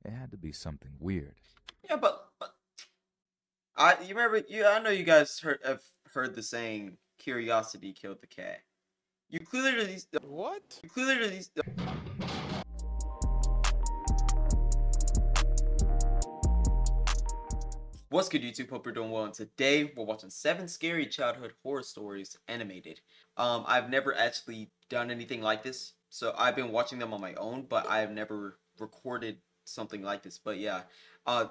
It had to be something weird. Yeah, but you remember I know you guys have heard the saying curiosity killed the cat. You clearly What? you clearly What's good, YouTube? Hope you're doing well. And today we're watching 7 scary childhood horror stories animated. I've never actually done anything like this, so I've been watching them on my own, but I've never recorded something like this. But yeah,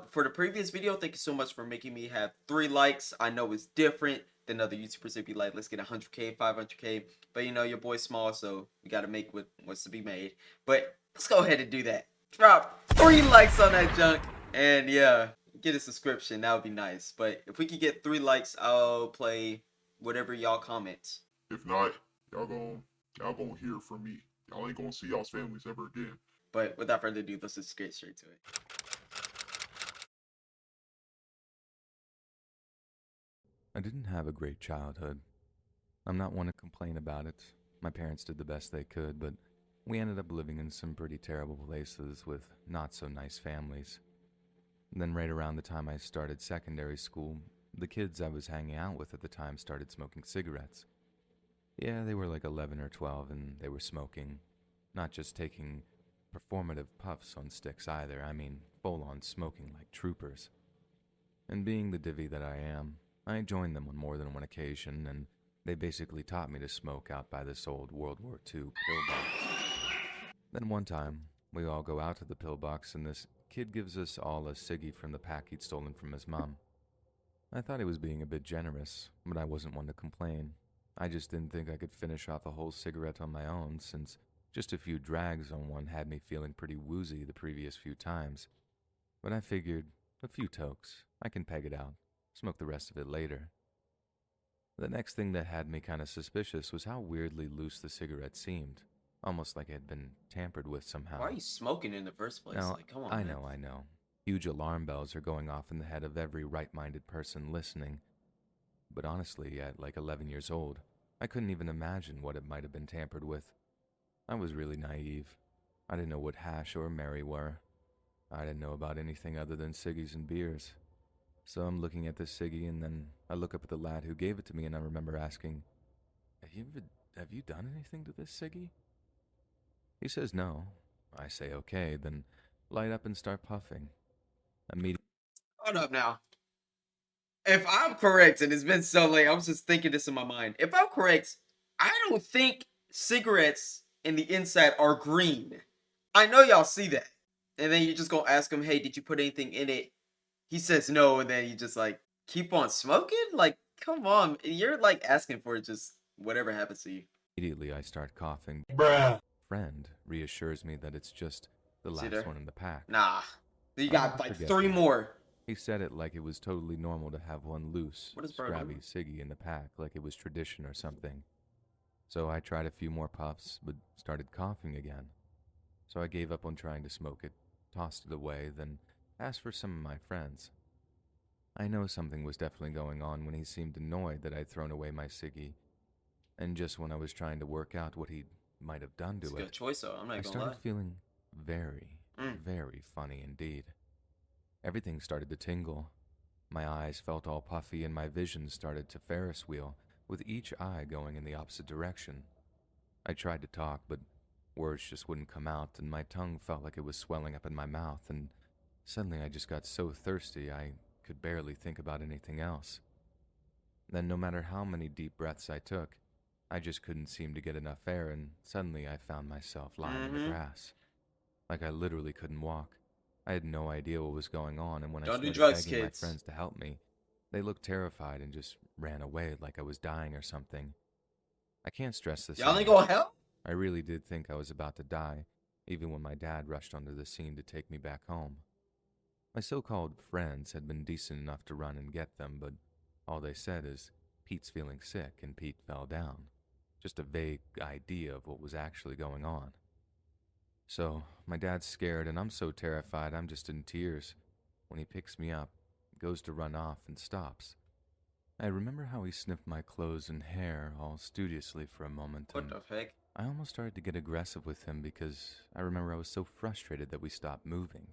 for the previous video, thank you so much for making me have 3 likes. I know it's different than other YouTubers. They'd be like, let's get 100k, 500k, but you know your boy's small, so we got to make what's to be made. But let's go ahead and do that. Drop 3 likes on that junk, and yeah, get a subscription. That would be nice. But if we could get 3 likes, I'll play whatever y'all comment. If not, y'all gonna hear from me. Y'all ain't gonna see y'all's families ever again. But without further ado, let's just get straight to it. I didn't have a great childhood. I'm not one to complain about it. My parents did the best they could, but we ended up living in some pretty terrible places with not so nice families. And then right around the time I started secondary school, the kids I was hanging out with at the time started smoking cigarettes. Yeah, they were like 11 or 12 and they were smoking. Not just taking performative puffs on sticks either, I mean full-on smoking like troopers. And being the divvy that I am, I joined them on more than one occasion, and they basically taught me to smoke out by this old World War II pillbox. Then one time, we all go out to the pillbox, and this kid gives us all a ciggy from the pack he'd stolen from his mom. I thought he was being a bit generous, but I wasn't one to complain. I just didn't think I could finish off a whole cigarette on my own, since just a few drags on one had me feeling pretty woozy the previous few times. But I figured, a few tokes, I can peg it out, smoke the rest of it later. The next thing that had me kind of suspicious was how weirdly loose the cigarette seemed, almost like it had been tampered with somehow. Why are you smoking in the first place? Now, Like, come on, I man. know. Huge alarm bells are going off in the head of every right-minded person listening. But honestly, at like 11 years old, I couldn't even imagine what it might have been tampered with. I was really naive. I didn't know what hash or Mary were. I didn't know about anything other than ciggies and beers. So I'm looking at this ciggy, and then I look up at the lad who gave it to me, and I remember asking, have you done anything to this ciggy? He says no. I say okay, then light up and start puffing. Immediately, Hold up now. If I'm correct, and it's been so late, I was just thinking this in my mind. If I'm correct, I don't think cigarettes in the inside are green. I know y'all see that. And then you just gonna ask him, hey, did you put anything in it? He says no, and then you just like keep on smoking? Like, come on. You're like asking for just whatever happens to you. I start coughing. Bruh. Friend reassures me that it's just the See last there? one in the pack. Nah. You I'll got never like forget 3 that. more. He said it like it was totally normal to have one loose, What is bro scrabby doing? ciggy in the pack, like it was tradition or something. So I tried a few more puffs, but started coughing again. So I gave up on trying to smoke it, tossed it away, then asked for some of my friends. I know something was definitely going on when he seemed annoyed that I'd thrown away my ciggy, and just when I was trying to work out what he might have done It's a to good it, choice though, I'm I not gonna lie. started feeling very, Mm. very funny indeed. Everything started to tingle. My eyes felt all puffy and my vision started to Ferris wheel, with each eye going in the opposite direction. I tried to talk, but words just wouldn't come out, and my tongue felt like it was swelling up in my mouth, and suddenly I just got so thirsty I could barely think about anything else. Then, no matter how many deep breaths I took, I just couldn't seem to get enough air, and suddenly I found myself lying in the grass. Like I literally couldn't walk. I had no idea what was going on, and when I Don't do started drugs, begging my kids. friends to help me, they looked terrified and just ran away like I was dying or something. I can't stress this Y'all ain't enough. gonna help? I really did think I was about to die, even when my dad rushed onto the scene to take me back home. My so-called friends had been decent enough to run and get them, but all they said is, Pete's feeling sick and Pete fell down. Just a vague idea of what was actually going on. So, my dad's scared and I'm so terrified I'm just in tears. When he picks me up, goes to run off and stops. I remember how he sniffed my clothes and hair all studiously for a moment, What and the heck? I almost started to get aggressive with him because I remember I was so frustrated that we stopped moving.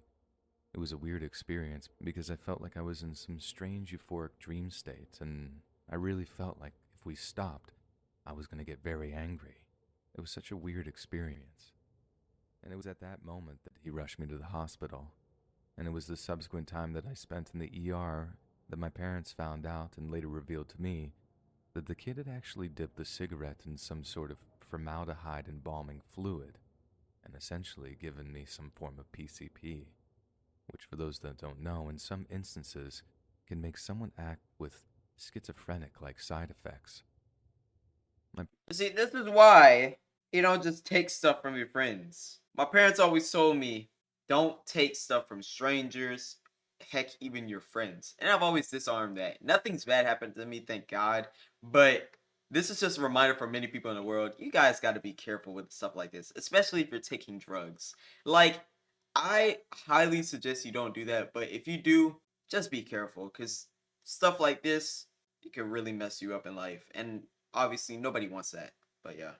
It was a weird experience because I felt like I was in some strange euphoric dream state, and I really felt like if we stopped, I was going to get very angry. It was such a weird experience. And it was at that moment that he rushed me to the hospital. And it was the subsequent time that I spent in the ER that my parents found out and later revealed to me that the kid had actually dipped the cigarette in some sort of formaldehyde embalming fluid and essentially given me some form of PCP, which, for those that don't know, in some instances can make someone act with schizophrenic like side effects. My See, this is why you don't just take stuff from your friends. My parents always told me, don't take stuff from strangers, heck, even your friends. And I've always disarmed that. Nothing's bad happened to me, thank God. But this is just a reminder for many people in the world. You guys got to be careful with stuff like this, especially if you're taking drugs. Like, I highly suggest you don't do that. But if you do, just be careful, because stuff like this, it can really mess you up in life. And obviously, nobody wants that. But yeah.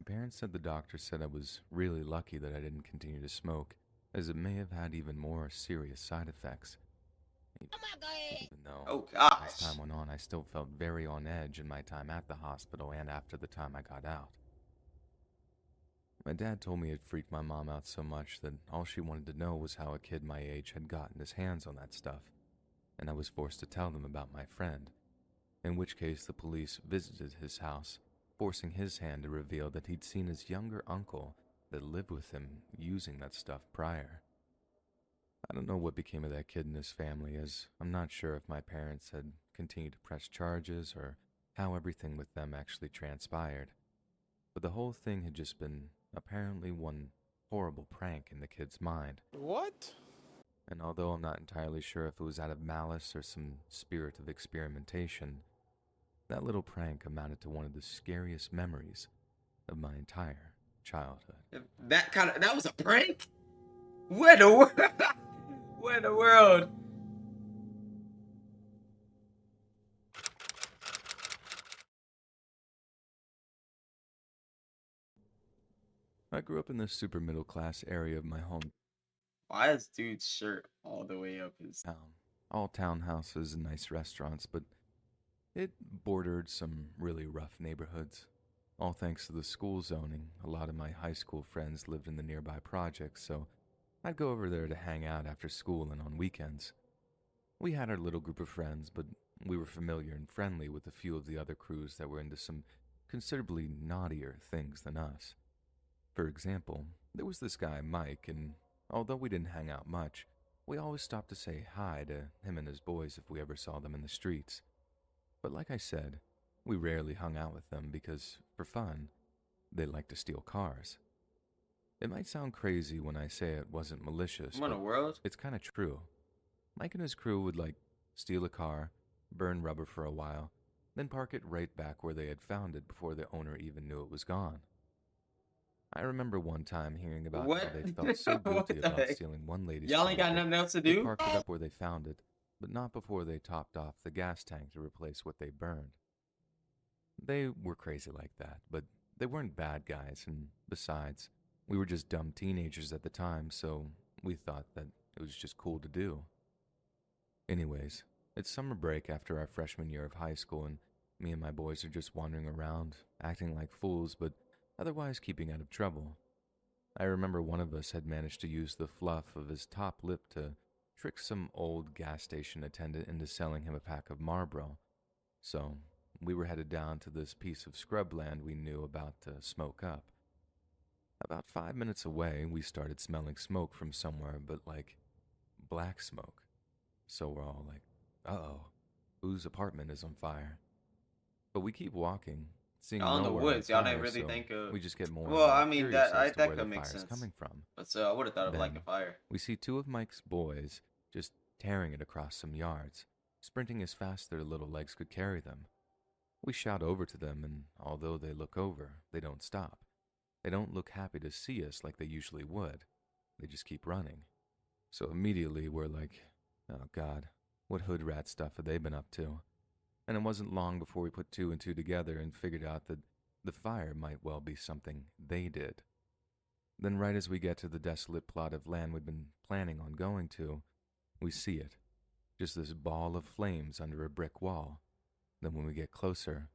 parents said the doctor said I was really lucky that I didn't continue to smoke, as it may have had even more serious side effects. Even though, Oh as gosh. time went on, I still felt very on edge in my time at the hospital and after the time I got out. My dad told me it freaked my mom out so much that all she wanted to know was how a kid my age had gotten his hands on that stuff, and I was forced to tell them about my friend, in which case the police visited his house, forcing his hand to reveal that he'd seen his younger uncle that lived with him using that stuff prior. I don't know what became of that kid and his family, as I'm not sure if my parents had continued to press charges or how everything with them actually transpired. But the whole thing had just been apparently one horrible prank in the kid's mind. What? And although I'm not entirely sure if it was out of malice or some spirit of experimentation, that little prank amounted to one of the scariest memories of my entire childhood. That was a prank? What the world? What in the world? I grew up in the super middle class area of my hometown. Why is dude's shirt all the way up his? All townhouses and nice restaurants, but it bordered some really rough neighborhoods. All thanks to the school zoning, a lot of my high school friends lived in the nearby projects, so I'd go over there to hang out after school and on weekends. We had our little group of friends, but we were familiar and friendly with a few of the other crews that were into some considerably naughtier things than us. For example, there was this guy, Mike, and although we didn't hang out much, we always stopped to say hi to him and his boys if we ever saw them in the streets. But like I said, we rarely hung out with them because, for fun, they liked to steal cars. It might sound crazy when I say it wasn't malicious, What in but the world? it's kind of true. Mike and his crew would steal a car, burn rubber for a while, then park it right back where they had found it before the owner even knew it was gone. I remember one time hearing about how What? they felt so What guilty the about heck? stealing one lady's Y'all car ain't got that nothing else to they do? parked it up where they found it, but not before they topped off the gas tank to replace what they burned. They were crazy like that, but they weren't bad guys, and besides, we were just dumb teenagers at the time, so we thought that it was just cool to do. Anyways, it's summer break after our freshman year of high school, and me and my boys are just wandering around, acting like fools, but otherwise keeping out of trouble. I remember one of us had managed to use the fluff of his top lip to trick some old gas station attendant into selling him a pack of Marlboro. So, we were headed down to this piece of scrubland we knew about to smoke up. About 5 minutes away, we started smelling smoke from somewhere, but black smoke. So we're all like, uh-oh, whose apartment is on fire? But we keep walking, seeing Y'all in the nowhere on woods. Y'all didn't fire, really so think of. we just get more and Well, more I mean curious as to that where the could make fire's sense. coming from. But I would have thought of like a Then, fire. we see two of Mike's boys just tearing it across some yards, sprinting as fast as their little legs could carry them. We shout over to them, and although they look over, they don't stop. They don't look happy to see us like they usually would. They just keep running. So immediately we're like, oh God, what hood rat stuff have they been up to? And it wasn't long before we put two and two together and figured out that the fire might well be something they did. Then, right as we get to the desolate plot of land we'd been planning on going to, we see it. Just this ball of flames under a brick wall. Then, when we get closer,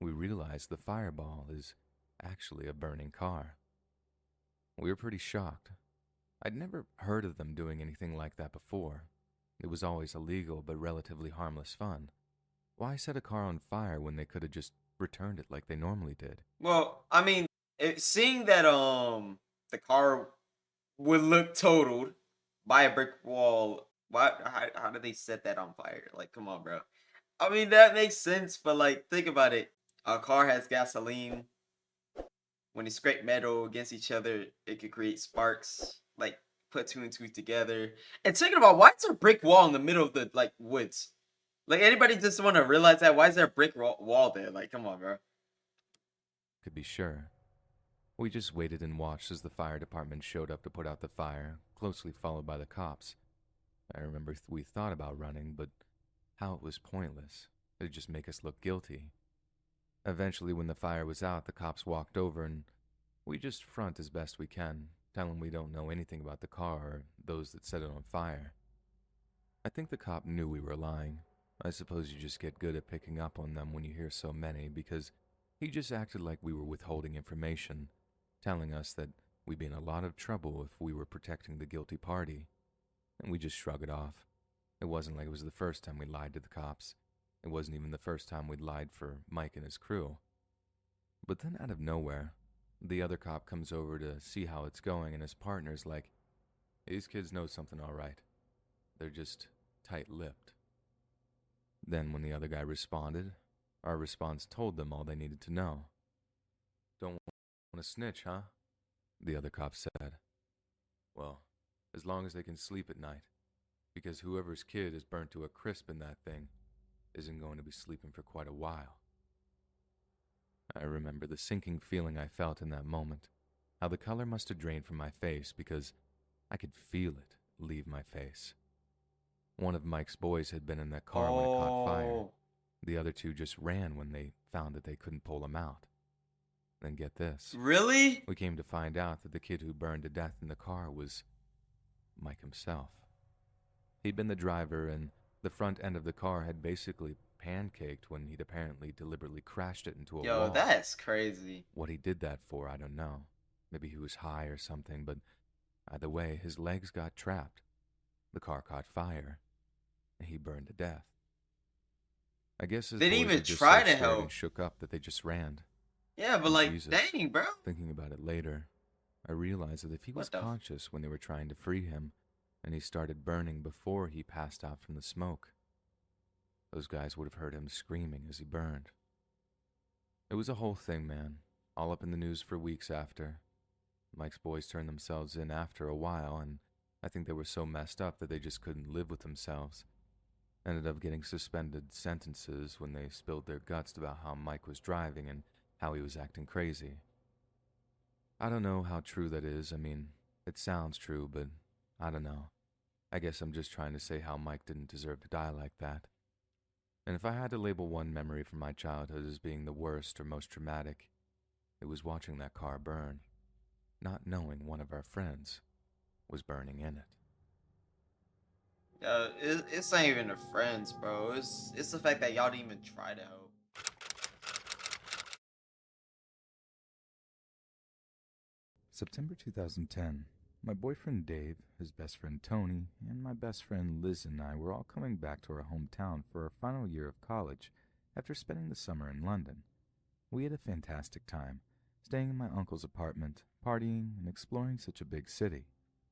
we realize the fireball is actually a burning car. We were pretty shocked. I'd never heard of them doing anything like that before. It was always illegal but relatively harmless fun. Why set a car on fire when they could have just returned it like they normally did? Well, I mean, seeing that the car would look totaled by a brick wall. Why? How did they set that on fire? Like, come on, bro. I mean, that makes sense, but like, think about it. A car has gasoline. When you scrape metal against each other, it could create sparks. Like, put two and two together. And thinking about why is there a brick wall in the middle of the like woods? Like, anybody just want to realize that? Why is there a brick wall there? Like, come on, bro. Could be sure. We just waited and watched as the fire department showed up to put out the fire, closely followed by the cops. I remember we thought about running, but how it was pointless. It'd just make us look guilty. Eventually, when the fire was out, the cops walked over and we just front as best we can, tell them we don't know anything about the car or those that set it on fire. I think the cop knew we were lying. I suppose you just get good at picking up on them when you hear so many, because he just acted like we were withholding information, telling us that we'd be in a lot of trouble if we were protecting the guilty party. And we just shrugged it off. It wasn't like it was the first time we lied to the cops. It wasn't even the first time we'd lied for Mike and his crew. But then out of nowhere, the other cop comes over to see how it's going, and his partner's like, "These kids know something all right. They're just tight-lipped." Then when the other guy responded, our response told them all they needed to know. "Don't want to snitch, huh?" the other cop said. "Well, as long as they can sleep at night, because whoever's kid is burnt to a crisp in that thing isn't going to be sleeping for quite a while." I remember the sinking feeling I felt in that moment, how the color must have drained from my face because I could feel it leave my face. One of Mike's boys had been in that car when it caught fire. Oh, The other two just ran when they found that they couldn't pull him out. Then get this. really? We came to find out that the kid who burned to death in the car was Mike himself. He'd been the driver, and the front end of the car had basically pancaked when he'd apparently deliberately crashed it into a Yo, wall. that's crazy. What he did that for, I don't know. Maybe he was high or something, but either way, his legs got trapped. The car caught fire, and he burned to death. I guess his They didn't boys even were just try so to scared help. and shook up that they just ran. Yeah, but like, Jesus. dang, bro. Thinking about it later, I realized that if he was What the conscious when they were trying to free him, and he started burning before he passed out from the smoke, those guys would have heard him screaming as he burned. It was a whole thing, man, all up in the news for weeks after. Mike's boys turned themselves in after a while, and I think they were so messed up that they just couldn't live with themselves. Ended up getting suspended sentences when they spilled their guts about how Mike was driving and how he was acting crazy. I don't know how true that is. I mean, it sounds true, but I don't know. I guess I'm just trying to say how Mike didn't deserve to die like that. And if I had to label one memory from my childhood as being the worst or most traumatic, it was watching that car burn, not knowing one of our friends was burning in it. It's not even the friends, bro. It's the fact that y'all didn't even try to help. September 2010. My boyfriend Dave, his best friend Tony, and my best friend Liz and I were all coming back to our hometown for our final year of college after spending the summer in London. We had a fantastic time, staying in my uncle's apartment, partying, and exploring such a big city.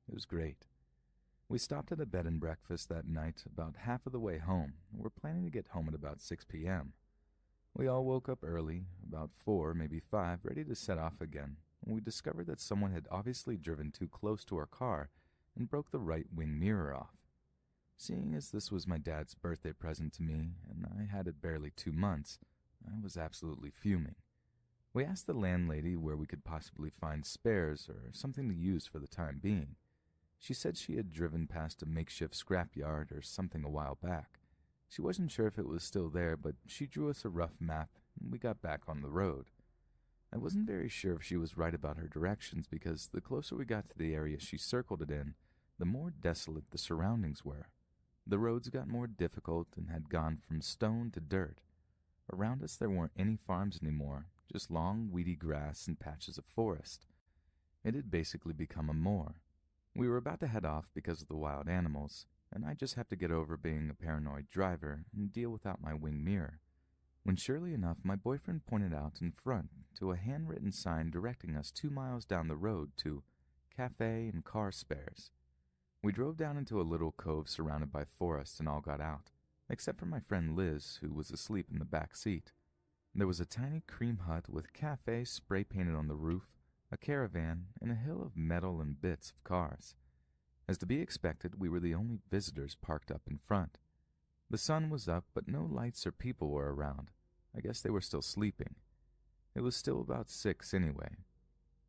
It was great. We stopped at a bed and breakfast that night about half of the way home, and were planning to get home at about 6 p.m. We all woke up early, about 4, maybe 5, ready to set off again, when we discovered that someone had obviously driven too close to our car and broke the right wing mirror off. Seeing as this was my dad's birthday present to me, and I had it barely 2 months, I was absolutely fuming. We asked the landlady where we could possibly find spares or something to use for the time being. She said she had driven past a makeshift scrapyard or something a while back. She wasn't sure if it was still there, but she drew us a rough map, and we got back on the road. I wasn't very sure if she was right about her directions because the closer we got to the area she circled it in, the more desolate the surroundings were. The roads got more difficult and had gone from stone to dirt. Around us there weren't any farms anymore, just long, weedy grass and patches of forest. It had basically become a moor. We were about to head off because of the wild animals, and I just had to get over being a paranoid driver and deal without my wing mirror. When surely enough, my boyfriend pointed out in front to a handwritten sign directing us 2 miles down the road to Cafe and Car Spares. We drove down into a little cove surrounded by forest and all got out, except for my friend Liz, who was asleep in the back seat. There was a tiny cream hut with cafe spray painted on the roof, a caravan, and a hill of metal and bits of cars. As to be expected, we were the only visitors parked up in front. The sun was up, but no lights or people were around. I guess they were still sleeping. It was still about 6 anyway.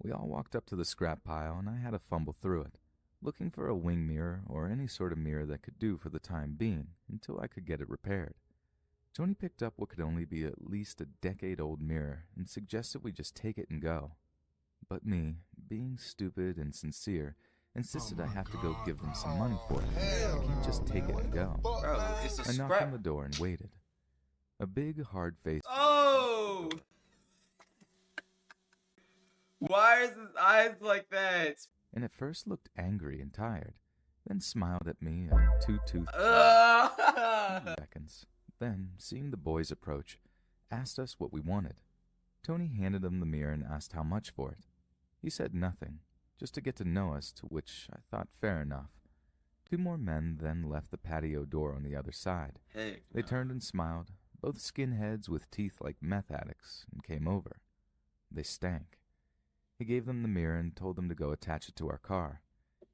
We all walked up to the scrap pile, and I had to fumble through it, looking for a wing mirror or any sort of mirror that could do for the time being until I could get it repaired. Tony picked up what could only be at least a decade-old mirror and suggested we just take it and go. But me, being stupid and sincere, insisted I have to go give them some money for it. I can't just take it and go. Bro, it's a I knocked scrap. on the door and waited. A big, hard-faced... Oh! Why is his eyes like that? and at first looked angry and tired, then smiled at me a two-toothed seconds. Then, seeing the boys approach, asked us what we wanted. Tony handed him the mirror and asked how much for it. He said nothing, just to get to know us, to which I thought fair enough. 2 more men then left the patio door on the other side. Hey, They turned and smiled, both skinheads with teeth like meth addicts, and came over. They stank. He gave them the mirror and told them to go attach it to our car.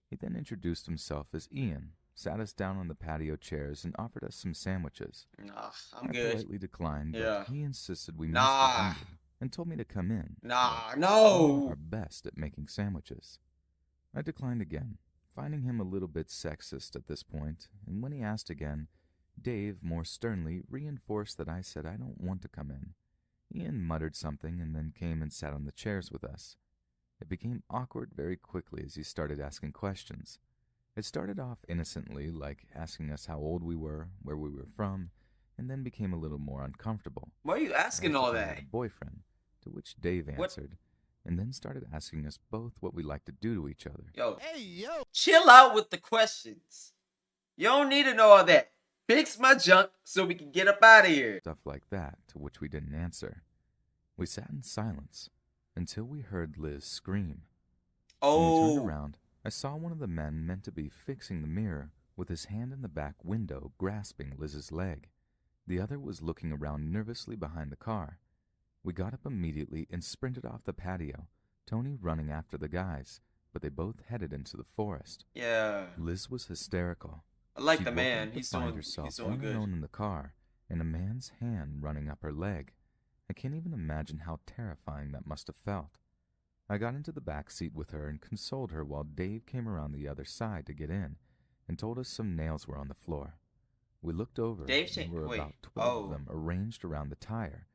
He then introduced himself as Ian, sat us down on the patio chairs, and offered us some sandwiches. Nah, I'm I good. politely declined, Yeah. but he insisted we Nah. must be hungry, and told me to come in. Nah, We no! are best at making sandwiches. I declined again, finding him a little bit sexist at this point, and when he asked again, Dave more sternly reinforced that I said I don't want to come in. Ian muttered something and then came and sat on the chairs with us. It became awkward very quickly as he started asking questions. It started off innocently, like asking us how old we were, where we were from, and then became a little more uncomfortable. Why are you asking Asked all if I that? had a boyfriend, to which Dave What? answered, and then started asking us both what we like to do to each other. Yo, Hey, yo! chill out with the questions. You don't need to know all that. Fix my junk so we can get up out of here. Stuff like that, to which we didn't answer. We sat in silence until we heard Liz scream. When we turned Oh, around, I saw one of the men meant to be fixing the mirror with his hand in the back window grasping Liz's leg. The other was looking around nervously behind the car. We got up immediately and sprinted off the patio, Tony running after the guys, but they both headed into the forest. yeah. Liz was hysterical. I like She'd the woken man. up to He's find doing herself doing all good. alone in the car, and a man's hand running up her leg. I can't even imagine how terrifying that must have felt. I got into the back seat with her and consoled her while Dave came around the other side to get in and told us some nails were on the floor. We looked over Dave and said- there were wait, about 12 of oh. them arranged around the tire,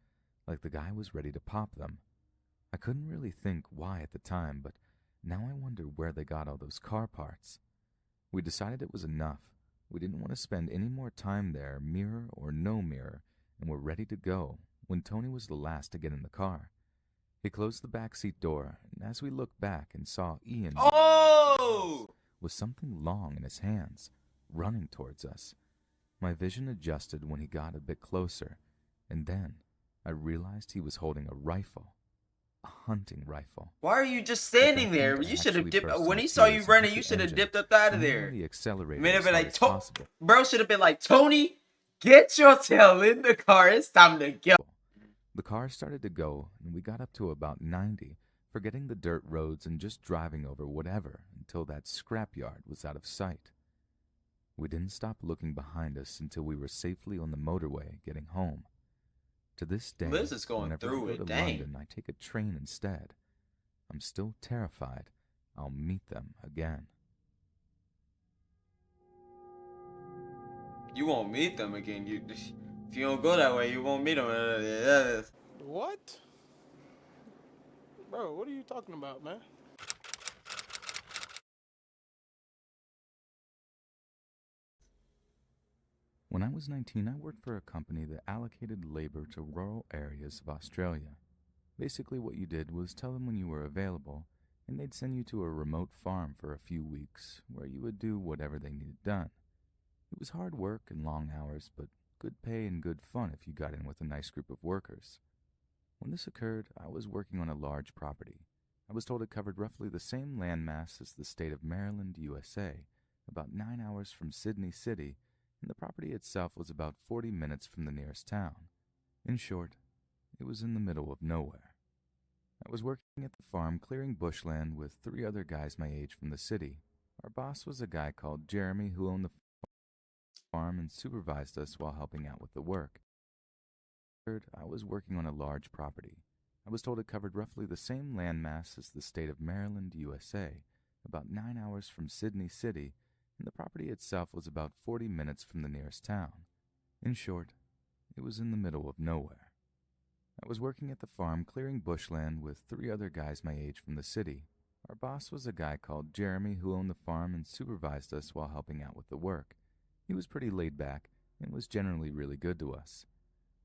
like the guy was ready to pop them. I couldn't really think why at the time, but now I wonder where they got all those car parts. We decided it was enough. We didn't want to spend any more time there, mirror or no mirror, and were ready to go when Tony was the last to get in the car. He closed the back seat door, and as we looked back and saw Ian Oh! with something long in his hands, running towards us. My vision adjusted when he got a bit closer, and then I realized he was holding a rifle. A hunting rifle. Why are you just standing At that there? point, I You should have actually dipped. burst When into he saw you tears and running, hit you the should have engine, dipped up out of slamming there. on the accelerator Man, as been hard like, as possible. bro should have been like, Tony, get your tail in the car. It's time to go. The car started to go, and we got up to about 90, forgetting the dirt roads and just driving over whatever until that scrapyard was out of sight. We didn't stop looking behind us until we were safely on the motorway getting home. To this day, Liz is going whenever through I go it, to dang. London, I take a train instead. I'm still terrified I'll meet them again. You won't meet them again. If you don't go that way, you won't meet them. What? Bro, what are you talking about, man? When I was 19, I worked for a company that allocated labor to rural areas of Australia. Basically, what you did was tell them when you were available, and they'd send you to a remote farm for a few weeks where you would do whatever they needed done. It was hard work and long hours, but good pay and good fun if you got in with a nice group of workers. When this occurred, I was working on a large property. I was told it covered roughly the same landmass as the state of Maryland, USA, about 9 hours from Sydney City, and the property itself was about 40 minutes from the nearest town. In short, it was in the middle of nowhere. I was working at the farm clearing bushland with 3 other guys my age from the city. Our boss was a guy called Jeremy who owned the farm and supervised us while helping out with the work. I was working on a large property. I was told it covered roughly the same landmass as the state of Maryland, USA, about 9 hours from Sydney City, and the property itself was about 40 minutes from the nearest town. In short, it was in the middle of nowhere. I was working at the farm clearing bushland with 3 other guys my age from the city. Our boss was a guy called Jeremy who owned the farm and supervised us while helping out with the work. He was pretty laid back and was generally really good to us.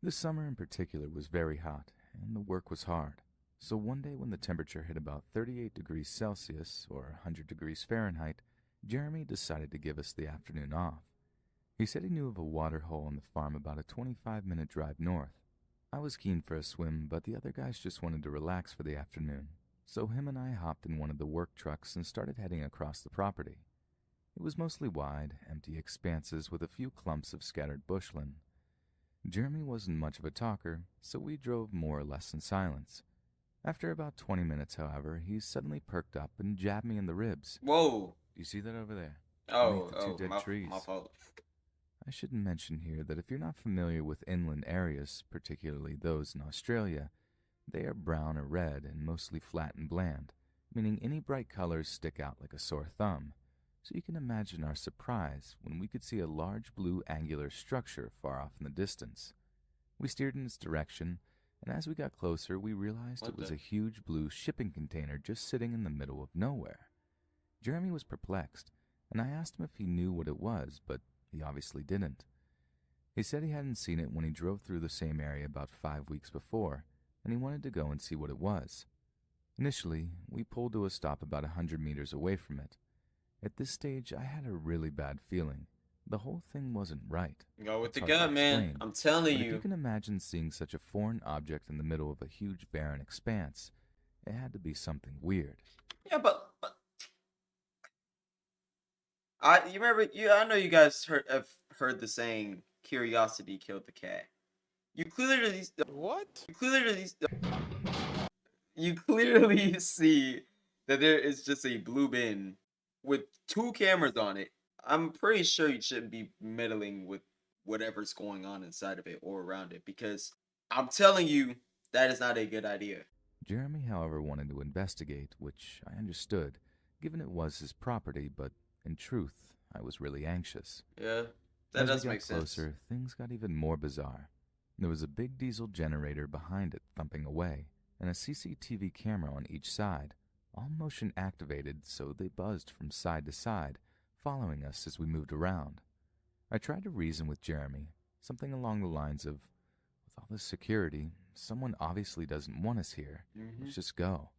This summer in particular was very hot, and the work was hard. So one day when the temperature hit about 38 degrees Celsius, or 100 degrees Fahrenheit, Jeremy decided to give us the afternoon off. He said he knew of a water hole on the farm about a 25-minute drive north. I was keen for a swim, but the other guys just wanted to relax for the afternoon, so him and I hopped in one of the work trucks and started heading across the property. It was mostly wide, empty expanses with a few clumps of scattered bushland. Jeremy wasn't much of a talker, so we drove more or less in silence. After about 20 minutes, however, he suddenly perked up and jabbed me in the ribs. Whoa. Do you see that over there? Oh, Beneath the 2 dead trees. my fault. I should mention here that if you're not familiar with inland areas, particularly those in Australia, they are brown or red and mostly flat and bland, meaning any bright colors stick out like a sore thumb. So you can imagine our surprise when we could see a large blue angular structure far off in the distance. We steered in its direction, and as we got closer, we realized it was a huge blue shipping container just sitting in the middle of nowhere. Jeremy was perplexed, and I asked him if he knew what it was, but he obviously didn't. He said he hadn't seen it when he drove through the same area about 5 weeks before, and he wanted to go and see what it was. Initially, we pulled to a stop about 100 meters away from it. At this stage, I had a really bad feeling. The whole thing wasn't right. Go with It's the hard to gut, man. explain, I'm telling but if you. you can imagine seeing such a foreign object in the middle of a huge barren expanse, it had to be something weird. Yeah, but I know you guys have heard the saying curiosity killed the cat. You clearly What? you clearly see that there is just a blue bin with 2 cameras on it. I'm pretty sure you shouldn't be meddling with whatever's going on inside of it or around it, because I'm telling you that is not a good idea. Jeremy, however, wanted to investigate, which I understood, given it was his property, but in truth, I was really anxious. Yeah, that As does we got make sense. closer, things got even more bizarre. There was a big diesel generator behind it thumping away, and a CCTV camera on each side, all motion activated so they buzzed from side to side, following us as we moved around. I tried to reason with Jeremy, something along the lines of, with all this security, someone obviously doesn't want us here. Let's just go.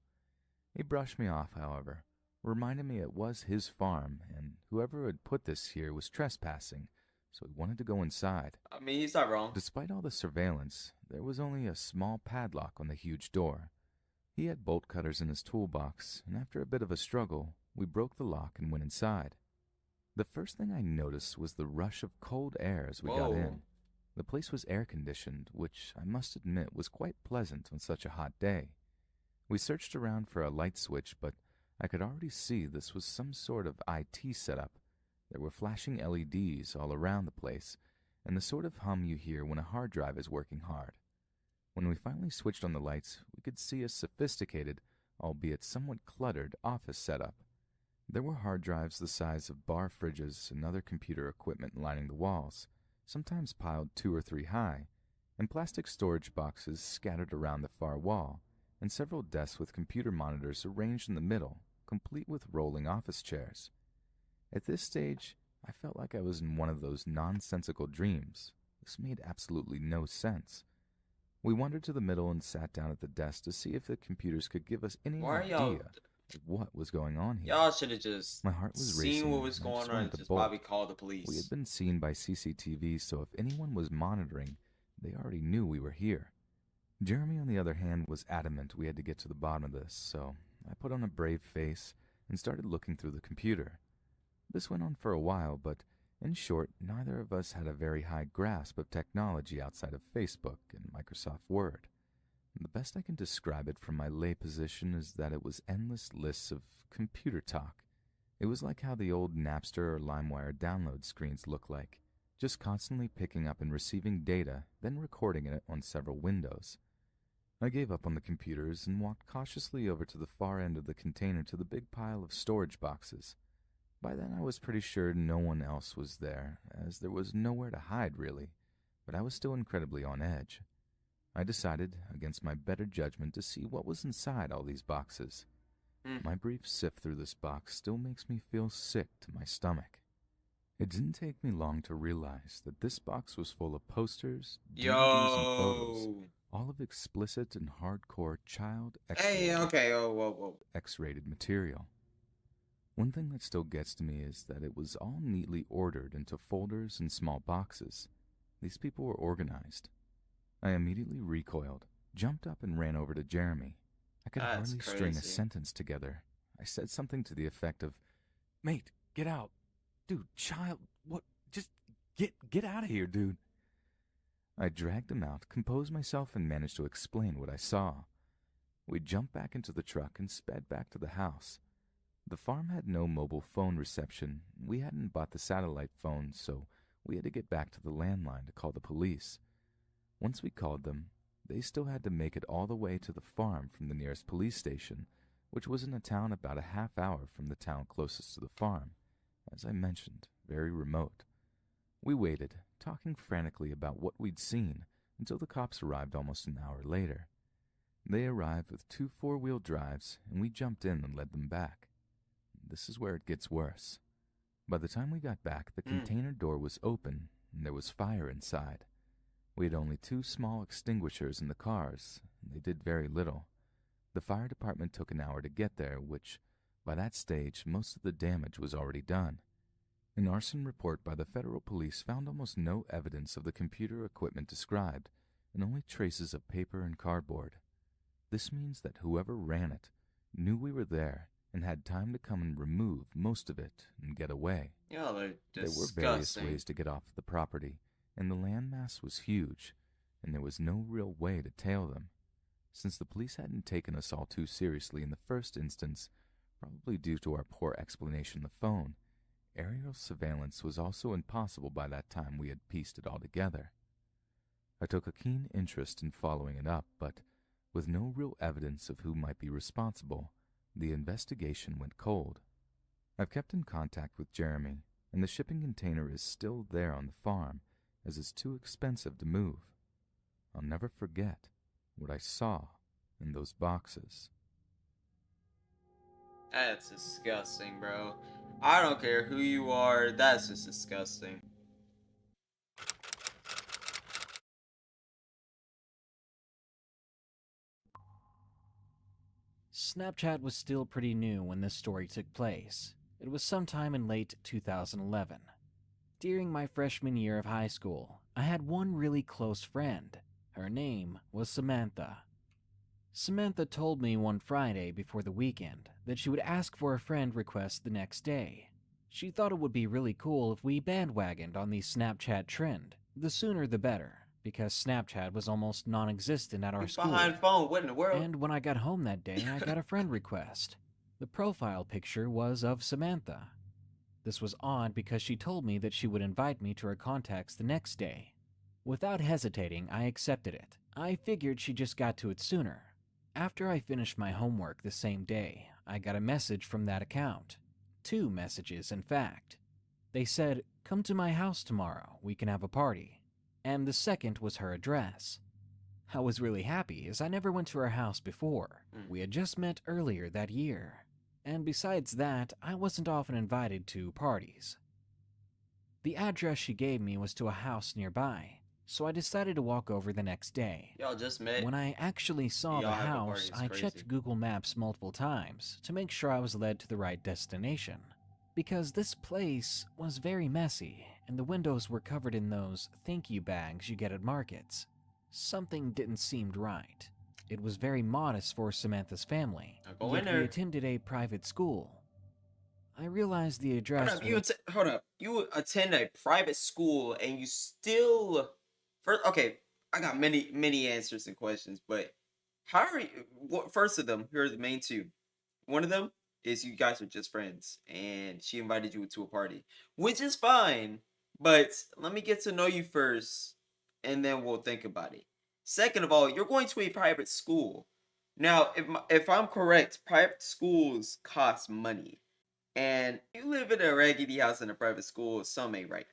He brushed me off, however, reminded me it was his farm, and whoever had put this here was trespassing, so he wanted to go inside. I mean, he's not wrong. Despite all the surveillance, there was only a small padlock on the huge door. He had bolt cutters in his toolbox, and after a bit of a struggle, we broke the lock and went inside. The first thing I noticed was the rush of cold air as we got Whoa. in. The place was air-conditioned, which I must admit was quite pleasant on such a hot day. We searched around for a light switch, but I could already see this was some sort of IT setup. There were flashing LEDs all around the place, and the sort of hum you hear when a hard drive is working hard. When we finally switched on the lights, we could see a sophisticated, albeit somewhat cluttered, office setup. There were hard drives the size of bar fridges and other computer equipment lining the walls, sometimes piled 2 or 3 high, and plastic storage boxes scattered around the far wall, and several desks with computer monitors arranged in the middle, complete with rolling office chairs. At this stage, I felt like I was in one of those nonsensical dreams. This made absolutely no sense. We wandered to the middle and sat down at the desk to see if the computers could give us any Why are y'all? idea of what was going on here. Y'all should have just My heart was seen racing, what was and I going just on wanted and to just bolt. probably call the We had police. been seen by CCTV, so if anyone was monitoring, they already knew we were here. Jeremy, on the other hand, was adamant we had to get to the bottom of this, so I put on a brave face and started looking through the computer. This went on for a while, but in short, neither of us had a very high grasp of technology outside of Facebook and Microsoft Word. The best I can describe it from my lay position is that it was endless lists of computer talk. It was like how the old Napster or LimeWire download screens look like, just constantly picking up and receiving data, then recording it on several windows. I gave up on the computers and walked cautiously over to the far end of the container to the big pile of storage boxes. By then I was pretty sure no one else was there, as there was nowhere to hide really, but I was still incredibly on edge. I decided, against my better judgment, to see what was inside all these boxes. My brief sift through this box still makes me feel sick to my stomach. It didn't take me long to realize that this box was full of posters, DVDs, and photos, Yo. all of explicit and hardcore child Hey, okay, oh, whoa. X-rated material. One thing that still gets to me is that it was all neatly ordered into folders and small boxes. These people were organized. I immediately recoiled, jumped up, and ran over to Jeremy. I could That's hardly string a crazy. sentence together. I said something to the effect of, "Mate, get out. Dude, child, what? Just get out of here, dude." I dragged him out, composed myself, and managed to explain what I saw. We jumped back into the truck and sped back to the house. The farm had no mobile phone reception. We hadn't bought the satellite phone, so we had to get back to the landline to call the police. Once we called them, they still had to make it all the way to the farm from the nearest police station, which was in a town about a half hour from the town closest to the farm. As I mentioned, very remote. We waited, talking frantically about what we'd seen, until the cops arrived almost an hour later. They arrived with 2 four-wheel drives, and we jumped in and led them back. This is where it gets worse. By the time we got back, the container door was open, and there was fire inside. We had only 2 small extinguishers in the cars, and they did very little. The fire department took an hour to get there, which, by that stage, most of the damage was already done. An arson report by the federal police found almost no evidence of the computer equipment described, and only traces of paper and cardboard. This means that whoever ran it knew we were there and had time to come and remove most of it and get away. Yo, they're There were various disgusting. ways to get off the property, and the landmass was huge, and there was no real way to tail them. Since the police hadn't taken us all too seriously in the first instance, probably due to our poor explanation on the phone, aerial surveillance was also impossible by that time we had pieced it all together. I took a keen interest in following it up, but with no real evidence of who might be responsible, the investigation went cold. I've kept in contact with Jeremy, and the shipping container is still there on the farm, as it's too expensive to move. I'll never forget what I saw in those boxes. That's disgusting, bro. I don't care who you are, that's just disgusting. Snapchat was still pretty new when this story took place. It was sometime in late 2011. During my freshman year of high school, I had one really close friend. Her name was Samantha. Samantha told me one Friday before the weekend that she would ask for a friend request the next day. She thought it would be really cool if we bandwagoned on the Snapchat trend. The sooner the better, because Snapchat was almost non-existent at our school. Behind phone, what in the world? And when I got home that day, I got a friend request. The profile picture was of Samantha. This was odd because she told me that she would invite me to her contacts the next day. Without hesitating, I accepted it. I figured she just got to it sooner. After I finished my homework the same day, I got a message from that account. 2 messages, in fact. They said, "Come to my house tomorrow, we can have a party." And the second was her address. I was really happy as I never went to her house before. Mm. We had just met earlier that year. And besides that, I wasn't often invited to parties. The address she gave me was to a house nearby, so I decided to walk over the next day. Y'all just met. When I actually saw Y'all the have a party, house, it's I crazy. checked Google Maps multiple times to make sure I was led to the right destination. Because this place was very messy, and the windows were covered in those thank you bags you get at markets. Something didn't seem right. It was very modest for Samantha's family, Now go in yet we there. attended a private school. I realized the Hold address up, was... hold up. You attend a private school and you still first. Okay, I got many answers and questions, but how are you? First of them, here are the main two. One of them is you guys are just friends, and she invited you to a party, which is fine. But let me get to know you first, and then we'll think about it. Second of all, you're going to a private school. Now, if I'm correct, private schools cost money. And you live in a raggedy house in a private school, some ain't right.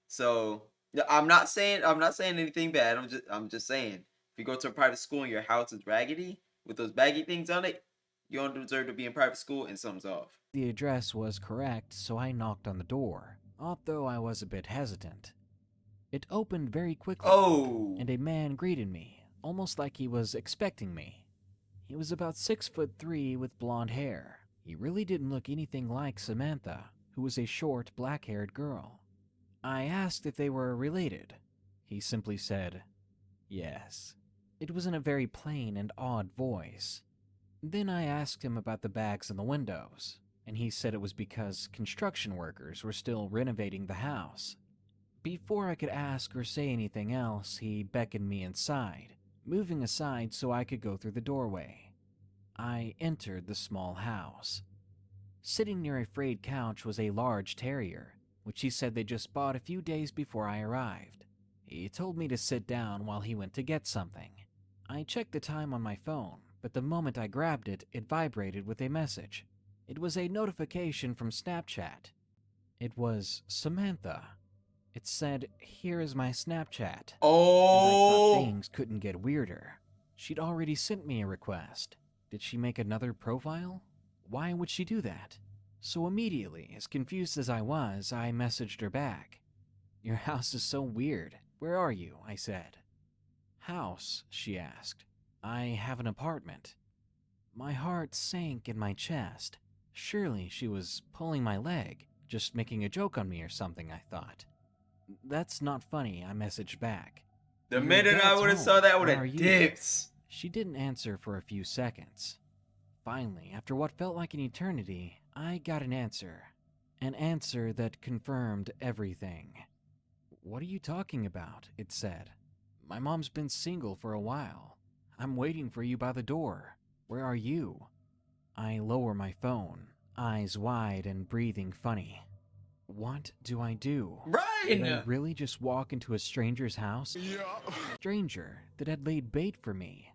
So I'm not saying anything bad. I'm just saying if you go to a private school and your house is raggedy with those baggy things on it, you don't deserve to be in private school and something's off. The address was correct, so I knocked on the door, although I was a bit hesitant. It opened very quickly, Oh, and a man greeted me, almost like he was expecting me. He was about 6'3" with blonde hair. He really didn't look anything like Samantha, who was a short, black-haired girl. I asked if they were related. He simply said, yes. It was in a very plain and odd voice. Then I asked him about the bags in the windows, and he said it was because construction workers were still renovating the house. Before I could ask or say anything else, he beckoned me inside, moving aside so I could go through the doorway. I entered the small house. Sitting near a frayed couch was a large terrier, which he said they just bought a few days before I arrived. He told me to sit down while he went to get something. I checked the time on my phone, but the moment I grabbed it, it vibrated with a message. It was a notification from Snapchat. It was Samantha. It said, "Here is my Snapchat." And I thought things couldn't get weirder. She'd already sent me a request. Did she make another profile? Why would she do that? So immediately, as confused as I was, I messaged her back. "Your house is so weird. Where are you?" I said. "House?" she asked. "I have an apartment." My heart sank in my chest. Surely she was pulling my leg, just making a joke on me or something, I thought. "That's not funny," I messaged back. the "Your minute I dad's would have home. saw that, I would Where are have you?" dipped. She didn't answer for a few seconds. Finally, after what felt like an eternity, I got an answer. An answer that confirmed everything. "What are you talking about?" it said. "My mom's been single for a while. I'm waiting for you by the door. Where are you?" I lower my phone, eyes wide and breathing funny. What do I do? Did I Right. really just walk into a stranger's house? Yeah. Stranger that had laid bait for me.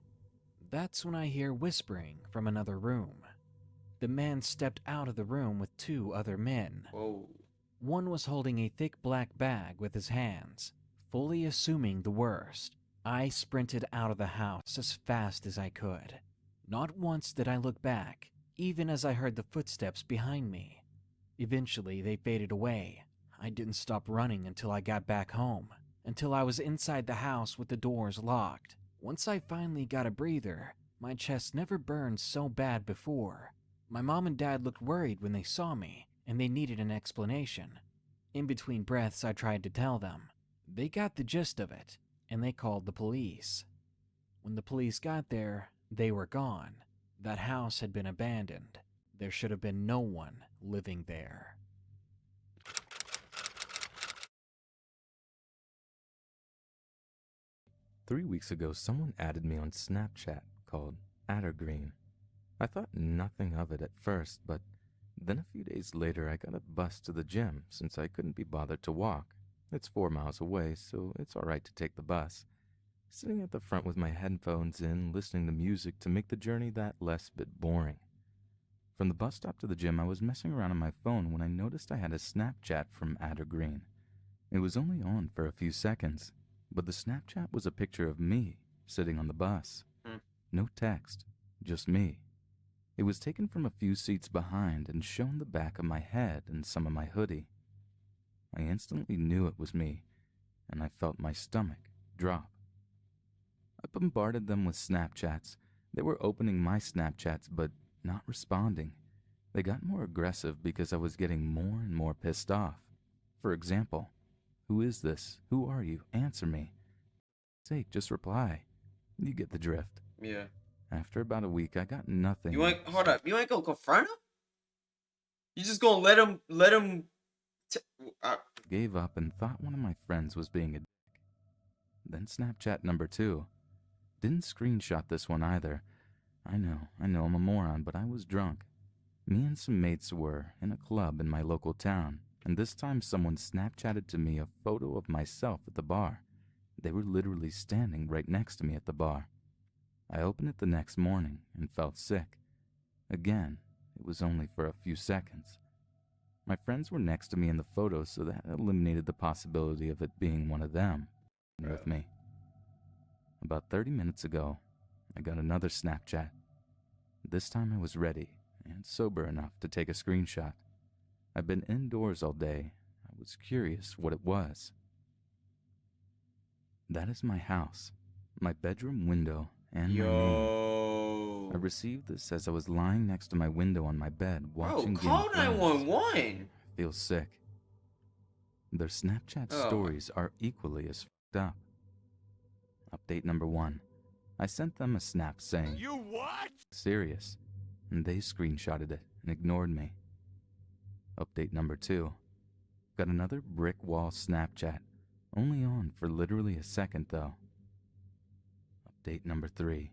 That's when I hear whispering from another room. The man stepped out of the room with two other men. Whoa. One was holding a thick black bag with his hands. Fully assuming the worst, I sprinted out of the house as fast as I could. Not once did I look back, even as I heard the footsteps behind me. Eventually, they faded away. I didn't stop running until I got back home, until I was inside the house with the doors locked. Once I finally got a breather, my chest never burned so bad before. My mom and dad looked worried when they saw me, and they needed an explanation. In between breaths, I tried to tell them. They got the gist of it, and they called the police. When the police got there, they were gone. That house had been abandoned. There should have been no one living there. Three weeks ago, someone added me on Snapchat called Green. I thought nothing of it at first, but then a few days later I got a bus to the gym since I couldn't be bothered to walk. It's 4 miles away, so it's alright to take the bus. Sitting at the front with my headphones in, listening to music to make the journey that less bit boring. From the bus stop to the gym, I was messing around on my phone when I noticed I had a Snapchat from Green. It was only on for a few seconds, but the Snapchat was a picture of me, sitting on the bus. Hmm. No text, just me. It was taken from a few seats behind and shown the back of my head and some of my hoodie. I instantly knew it was me, and I felt my stomach drop. I bombarded them with Snapchats. They were opening my Snapchats but not responding. They got more aggressive because I was getting more and more pissed off. For example, "Who is this? Who are you? Answer me. Sake, just reply." You get the drift. Yeah. After about a week, I got nothing. You ain't hold up. You ain't gonna confront him? You just gonna let him Gave up and thought one of my friends was being a dick. Then Snapchat number 2. Didn't screenshot this one either. I know, I'm a moron, but I was drunk. Me and some mates were in a club in my local town, and this time someone Snapchatted to me a photo of myself at the bar. They were literally standing right next to me at the bar. I opened it the next morning and felt sick. Again, it was only for a few seconds. My friends were next to me in the photo, so that eliminated the possibility of it being one of them with me. About 30 minutes ago, I got another Snapchat. This time I was ready and sober enough to take a screenshot. I've been indoors all day. I was curious what it was. That is my house, my bedroom window, and my name. I received this as I was lying next to my window on my bed watching Bro, call Game of Thrones. 911. I feel sick. Their Snapchat stories are equally as fucked up. Update number 1. I sent them a snap saying, You what? "Serious," and they screenshotted it and ignored me. Update number 2. Got another brick wall Snapchat, only on for literally a second though. Update number 3.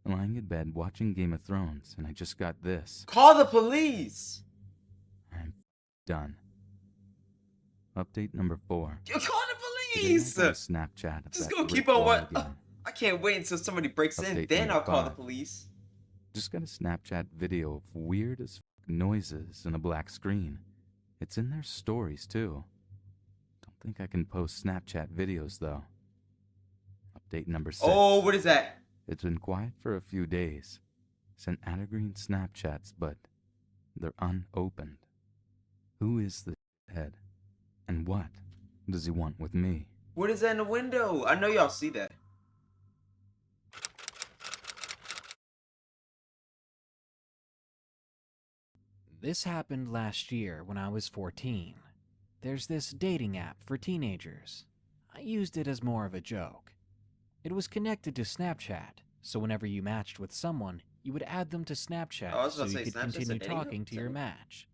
Lying in bed watching Game of Thrones, and I just got this. Call the police. I'm done. Update number 4. You call the Today police. I got a Snapchat of Just that gonna brick keep on wall what? again. I can't wait until somebody breaks in. Update Then number I'll call the 5. police. Just got a Snapchat video of weird as noises and a black screen. It's in their stories too. Don't think I can post Snapchat videos though. Update number 6. Oh, what is that? It's been quiet for a few days. Sent Green Snapchats, but they're unopened. Who is the head? And what does he want with me? What is that in the window? I know y'all see that. This happened last year when I was 14. There's this dating app for teenagers. I used it as more of a joke. It was connected to Snapchat, so whenever you matched with someone, you would add them to Snapchat I was so about to you say, could Snapchat's a continue dating app? talking to your match.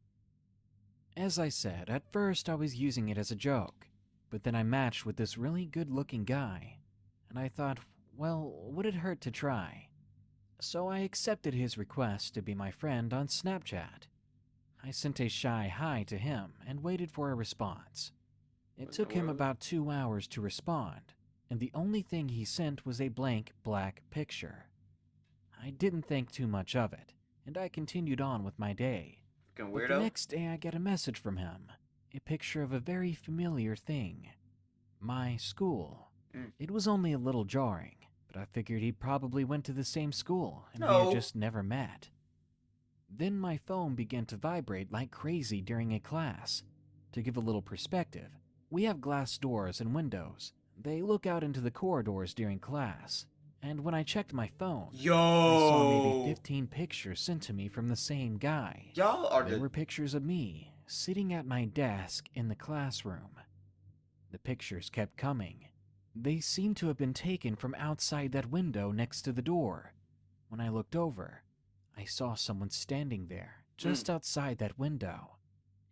As I said, at first I was using it as a joke, but then I matched with this really good-looking guy, and I thought, well, would it hurt to try? So I accepted his request to be my friend on Snapchat. I sent a shy hi to him and waited for a response. It took him about 2 hours to respond, and the only thing he sent was a blank black picture. I didn't think too much of it, and I continued on with my day. Fucking But weirdo. the next day I get a message from him, a picture of a very familiar thing. My school. It was only a little jarring, but I figured he probably went to the same school and we No. had just never met. Then my phone began to vibrate like crazy during a class. To give a little perspective, we have glass doors and windows. They look out into the corridors during class. And when I checked my phone, I saw maybe Yo. 15 pictures sent to me from the same guy. Y'all are There the were pictures of me sitting at my desk in the classroom. The pictures kept coming. They seemed to have been taken from outside that window next to the door. When I looked over, I saw someone standing there, just outside that window.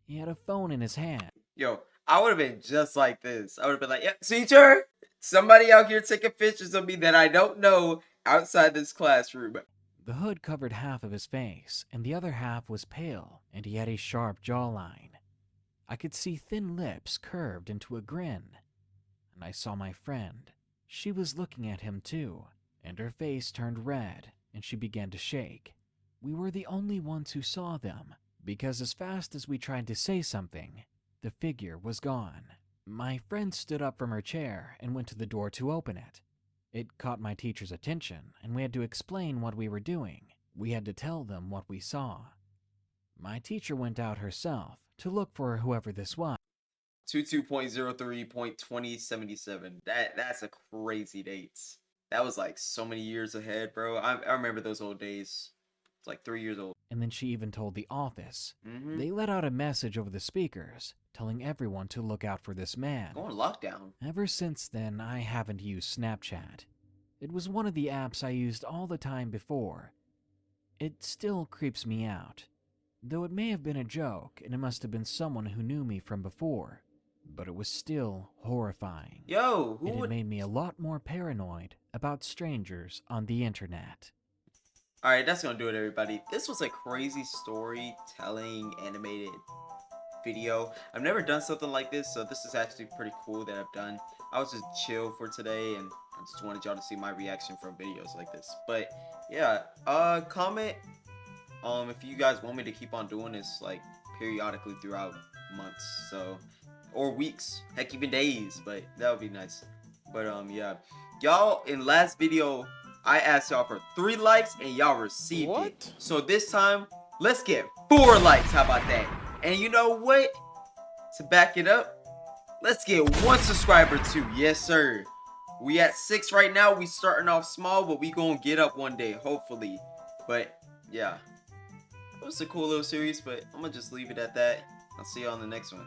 He had a phone in his hand. Yo, I would have been just like this. I would have been like, yeah, teacher, somebody out here taking pictures of me that I don't know outside this classroom. The hood covered half of his face, and the other half was pale, and he had a sharp jawline. I could see thin lips curved into a grin. And I saw my friend. She was looking at him too, and her face turned red, and she began to shake. We were the only ones who saw them, because as fast as we tried to say something, the figure was gone. My friend stood up from her chair and went to the door to open it. It caught my teacher's attention, and we had to explain what we were doing. We had to tell them what we saw. My teacher went out herself to look for whoever this was. 22.03.2077. That's a crazy date. That was like so many years ahead, bro. I remember those old days. It's like 3 years old. And then she even told the office. Mm-hmm. They let out a message over the speakers, telling everyone to look out for this man. Going lockdown. Ever since then, I haven't used Snapchat. It was one of the apps I used all the time before. It still creeps me out, though it may have been a joke and it must have been someone who knew me from before, but it was still horrifying. Yo, who It had would... made me a lot more paranoid about strangers on the internet. Alright, that's gonna do it, everybody. This was a crazy storytelling animated video. I've never done something like this, so this is actually pretty cool that I've done. I was just chill for today, and I just wanted y'all to see my reaction from videos like this. But yeah, comment if you guys want me to keep on doing this like periodically throughout months, so, or weeks, heck, even days, but that would be nice. But yeah, y'all, in last video I asked y'all for 3 likes and y'all received it. So this time, let's get 4 likes. How about that? And you know what? To back it up, let's get 1 subscriber too. Yes, sir. We at 6 right now. We starting off small, but we gonna get up one day, hopefully. But yeah, it was a cool little series, but I'm gonna just leave it at that. I'll see you on the next one.